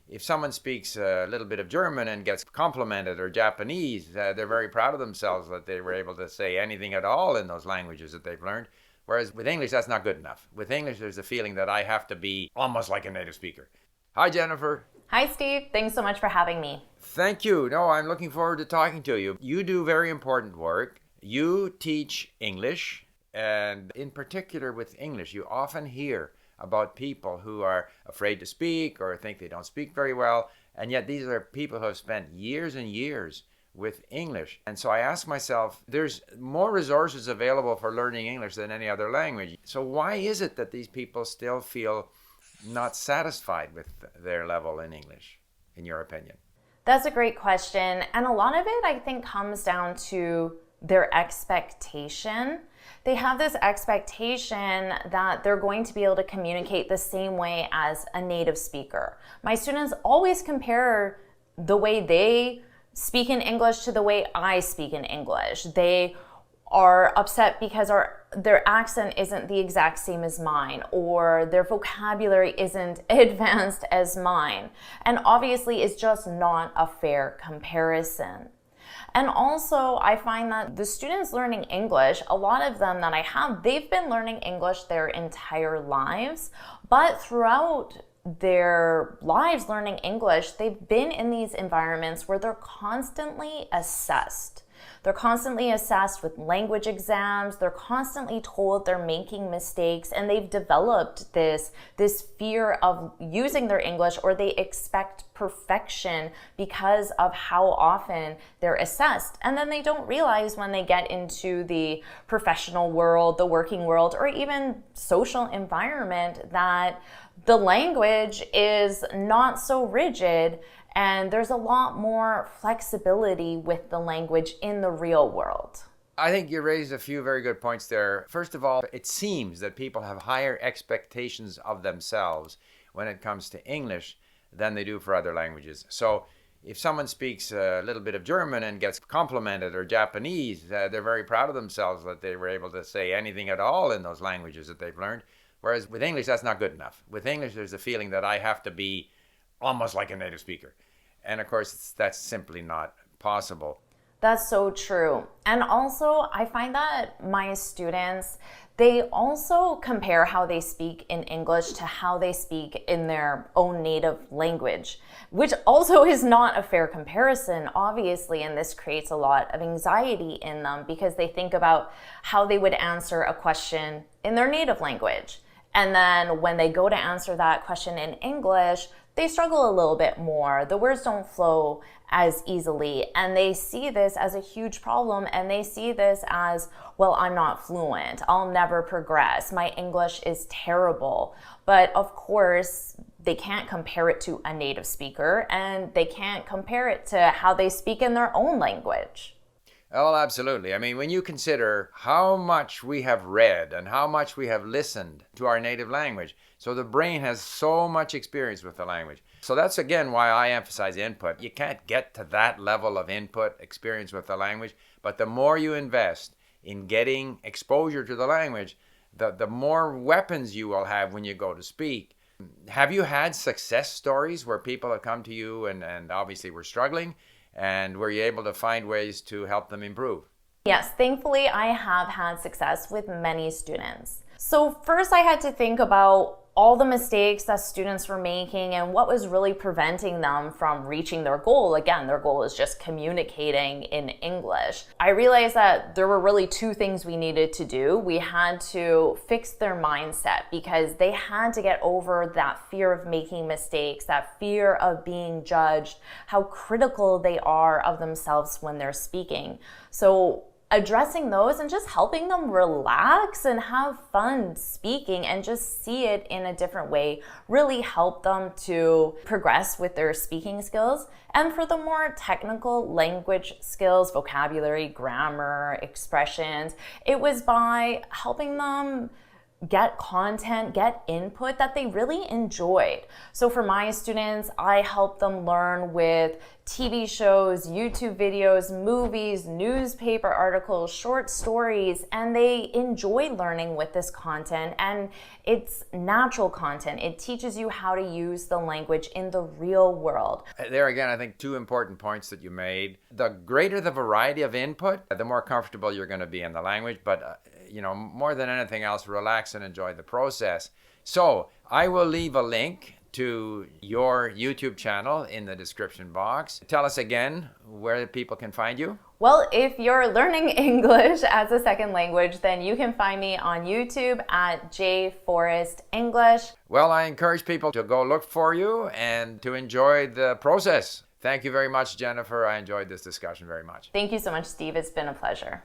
If someone speaks a little bit of German and gets complimented, or Japanese, they're very proud of themselves that they were able to say anything at all in those languages that they've learned. Whereas with English, that's not good enough. With English, there's a feeling that I have to be almost like a native speaker. Hi, Jennifer. Hi, Steve. Thanks so much for having me. Thank you. No, I'm looking forward to talking to you. You do very important work. You teach English, and in particular with English, you often hear about people who are afraid to speak or think they don't speak very well, and yet these are people who have spent years and years with English. And so I ask myself, there's more resources available for learning English than any other language. So why is it that these people still feel not satisfied with their level in English, in your opinion? That's a great question. And a lot of it, I think, comes down to their expectation. They have this expectation that they're going to be able to communicate the same way as a native speaker. My students always compare the way they speak in English to the way I speak in English. They are upset because their accent isn't the exact same as mine, or their vocabulary isn't advanced as mine. And obviously, it's just not a fair comparison. And also, I find that the students learning English, a lot of them that I have, they've been learning English their entire lives, but throughout their lives learning English, they've been in these environments where they're constantly assessed. They're constantly assessed with language exams. They're constantly told they're making mistakes, and they've developed this fear of using their English, or they expect perfection because of how often they're assessed. And then they don't realize when they get into the professional world, the working world, or even social environment that the language is not so rigid, and there's a lot more flexibility with the language in the real world. I think you raised a few very good points there. First of all, it seems that people have higher expectations of themselves when it comes to English than they do for other languages. So if someone speaks a little bit of German and gets complimented, or Japanese, they're very proud of themselves that they were able to say anything at all in those languages that they've learned. Whereas with English, that's not good enough. With English, there's a feeling that I have to be almost like a native speaker. And of course, that's simply not possible. That's so true. And also, I find that my students, they also compare how they speak in English to how they speak in their own native language, which also is not a fair comparison, obviously. And this creates a lot of anxiety in them because they think about how they would answer a question in their native language. And then when they go to answer that question in English, they struggle a little bit more. The words don't flow as easily, and they see this as a huge problem, and they see this as, well, I'm not fluent. I'll never progress. My English is terrible. But of course, they can't compare it to a native speaker, and they can't compare it to how they speak in their own language. Oh, absolutely. I mean, when you consider how much we have read and how much we have listened to our native language, so the brain has so much experience with the language. So that's, again, why I emphasize input. You can't get to that level of input experience with the language, but the more you invest in getting exposure to the language, the more weapons you will have when you go to speak. Have you had success stories where people have come to you and obviously were struggling? And were you able to find ways to help them improve? Yes, thankfully I have had success with many students. So first I had to think about all the mistakes that students were making and what was really preventing them from reaching their goal. Again, their goal is just communicating in English. I realized that there were really two things we needed to do. We had to fix their mindset because they had to get over that fear of making mistakes, that fear of being judged, how critical they are of themselves when they're speaking. So addressing those and just helping them relax and have fun speaking and just see it in a different way really helped them to progress with their speaking skills. And for the more technical language skills, vocabulary, grammar, expressions, it was by helping them get content, get input that they really enjoyed. So for my students, I help them learn with TV shows, YouTube videos, movies, newspaper articles, short stories, and they enjoy learning with this content, and it's natural content. It teaches you how to use the language in the real world. There again, I think two important points that you made. The greater the variety of input, the more comfortable you're going to be in the language, but more than anything else, relax and enjoy the process. So I will leave a link to your YouTube channel in the description box. Tell us again where people can find you. Well, if you're learning English as a second language, then you can find me on YouTube at J Forrest English. Well, I encourage people to go look for you and to enjoy the process. Thank you very much, Jennifer. I enjoyed this discussion very much. Thank you so much, Steve. It's been a pleasure.